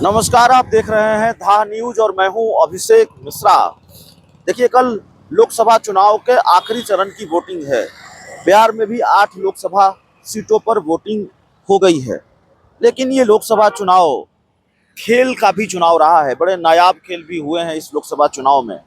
नमस्कार, आप देख रहे हैं धा न्यूज और मैं हूं अभिषेक मिश्रा। देखिए, कल लोकसभा चुनाव के आखिरी चरण की वोटिंग है। बिहार में भी 8 लोकसभा सीटों पर वोटिंग हो गई है। लेकिन ये लोकसभा चुनाव खेल का भी चुनाव रहा है। बड़े नायाब खेल भी हुए हैं इस लोकसभा चुनाव में।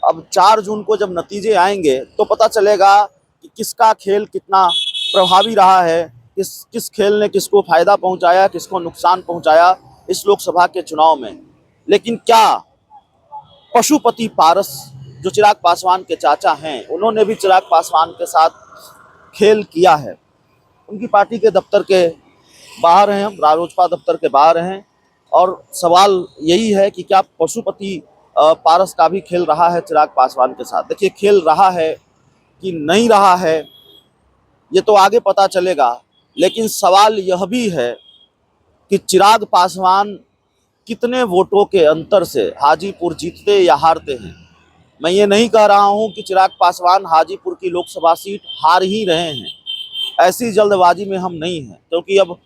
अब 4 जून को जब नतीजे आएंगे तो पता चलेगा कि किसका खेल कितना प्रभावी रहा है, किस खेल ने किसको फायदा पहुंचाया, किसको नुकसान पहुंचाया इस लोकसभा के चुनाव में। लेकिन क्या पशुपति पारस, जो चिराग पासवान के चाचा हैं, उन्होंने भी चिराग पासवान के साथ खेल किया है। उनकी पार्टी के दफ्तर के बाहर हैं, हम रालोसपा दफ्तर के बाहर हैं, और सवाल यही है कि क्या पशुपति पारस का भी खेल रहा है चिराग पासवान के साथ। देखिए, खेल रहा है कि नहीं रहा है ये तो आगे पता चलेगा। लेकिन सवाल यह भी है कि चिराग पासवान कितने वोटों के अंतर से हाजीपुर जीतते या हारते हैं। मैं ये नहीं कह रहा हूं कि चिराग पासवान हाजीपुर की लोकसभा सीट हार ही रहे हैं। ऐसी जल्दबाजी में हम नहीं हैं, क्योंकि अब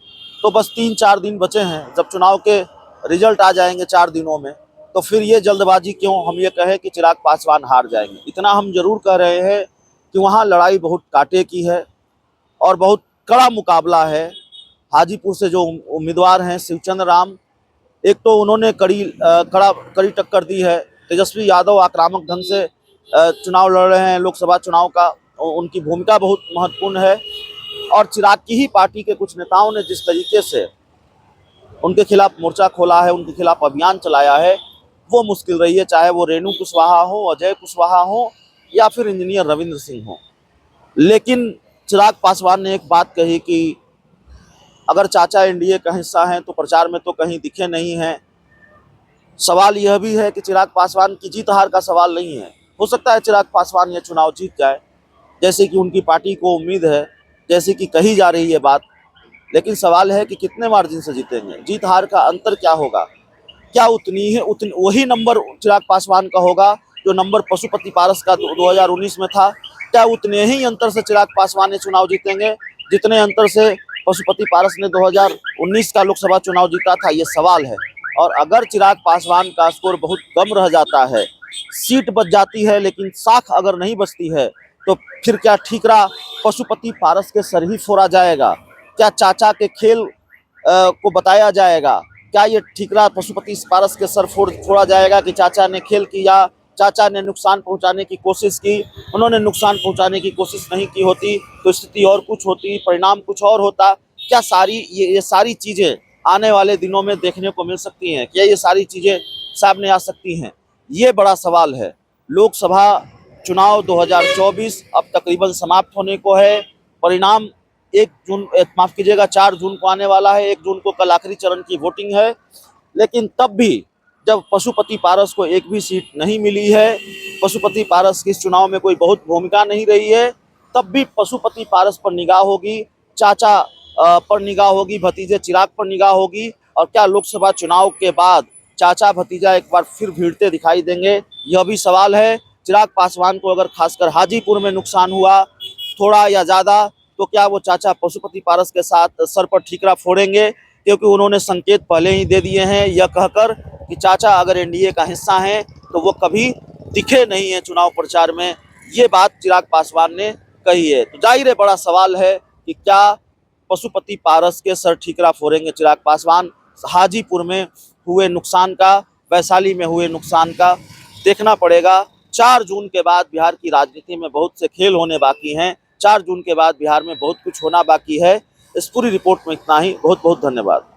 तो बस 3-4 दिन बचे हैं। जब चुनाव के रिजल्ट आ जाएंगे 4 दिनों में, तो फिर ये जल्दबाजी क्यों हम ये कहें कि चिराग पासवान हार जाएंगे। इतना हम जरूर कह रहे हैं कि वहाँ लड़ाई बहुत कांटे की है और बहुत कड़ा मुकाबला है। हाजीपुर से जो उम्मीदवार हैं शिवचंद्र राम, एक तो उन्होंने कड़ी टक्कर दी है। तेजस्वी यादव आक्रामक ढंग से चुनाव लड़ रहे हैं लोकसभा चुनाव का, उनकी भूमिका बहुत महत्वपूर्ण है। और चिराग की ही पार्टी के कुछ नेताओं ने जिस तरीके से उनके खिलाफ मोर्चा खोला है, उनके खिलाफ अभियान चलाया है, वो मुश्किल रही है। चाहे वो रेणु कुशवाहा हो, अजय कुशवाहा हो, या फिर इंजीनियर रविंद्र सिंह हो। लेकिन चिराग पासवान ने एक बात कही कि अगर चाचा एनडीए का हिस्सा हैं तो प्रचार में तो कहीं दिखे नहीं हैं। सवाल यह भी है कि चिराग पासवान की जीत हार का सवाल नहीं है। हो सकता है चिराग पासवान ये चुनाव जीत जाए, जैसे कि उनकी पार्टी को उम्मीद है, जैसे कि कही जा रही है बात। लेकिन सवाल है कि कितने मार्जिन से जीतेंगे, जीत हार का अंतर क्या होगा। क्या वही नंबर चिराग पासवान का होगा जो नंबर पशुपति पारस का 2019 में था। क्या उतने ही अंतर से चिराग पासवान ने चुनाव जीतेंगे जितने अंतर से पशुपति पारस ने 2019 का लोकसभा चुनाव जीता था, ये सवाल है। और अगर चिराग पासवान का स्कोर बहुत कम रह जाता है, सीट बच जाती है लेकिन साख अगर नहीं बचती है, तो फिर क्या ठीकरा पशुपति पारस के सर ही फोड़ा जाएगा? क्या चाचा के खेल को बताया जाएगा? क्या ये ठीकरा पशुपति पारस के सर फोड़ा जाएगा कि चाचा ने खेल किया, चाचा ने नुकसान पहुंचाने की कोशिश की? उन्होंने नुकसान पहुंचाने की कोशिश नहीं की होती तो स्थिति और कुछ होती, परिणाम कुछ और होता। क्या ये सारी चीजें आने वाले दिनों में देखने को मिल सकती हैं? क्या ये सारी चीजें सामने आ सकती हैं? ये बड़ा सवाल है। लोकसभा चुनाव 2024 अब तकरीबन समाप्त होने को है। परिणाम 4 जून को आने वाला है। 1 जून को कल आखिरी चरण की वोटिंग है। लेकिन तब भी जब पशुपति पारस को एक भी सीट नहीं मिली है, पशुपति पारस की इस चुनाव में कोई बहुत भूमिका नहीं रही है, तब भी पशुपति पारस पर निगाह होगी, चाचा पर निगाह होगी, भतीजे चिराग पर निगाह होगी। और क्या लोकसभा चुनाव के बाद चाचा भतीजा एक बार फिर भिड़ते दिखाई देंगे, यह भी सवाल है। चिराग पासवान को अगर खासकर हाजीपुर में नुकसान हुआ थोड़ा या ज़्यादा, तो क्या वो चाचा पशुपति पारस के साथ सर पर ठीकरा फोड़ेंगे? क्योंकि उन्होंने संकेत पहले ही दे दिए हैं यह कहकर कि चाचा अगर एनडीए का हिस्सा हैं तो वो कभी दिखे नहीं है चुनाव प्रचार में। ये बात चिराग पासवान ने कही है। तो जाहिर है बड़ा सवाल है कि क्या पशुपति पारस के सर ठीकरा फोड़ेंगे चिराग पासवान? हाजीपुर में हुए नुकसान का, वैशाली में हुए नुकसान का देखना पड़ेगा। 4 जून के बाद बिहार की राजनीति में बहुत से खेल होने बाकी हैं। 4 जून के बाद बिहार में बहुत कुछ होना बाकी है। इस पूरी रिपोर्ट में इतना ही। बहुत बहुत धन्यवाद।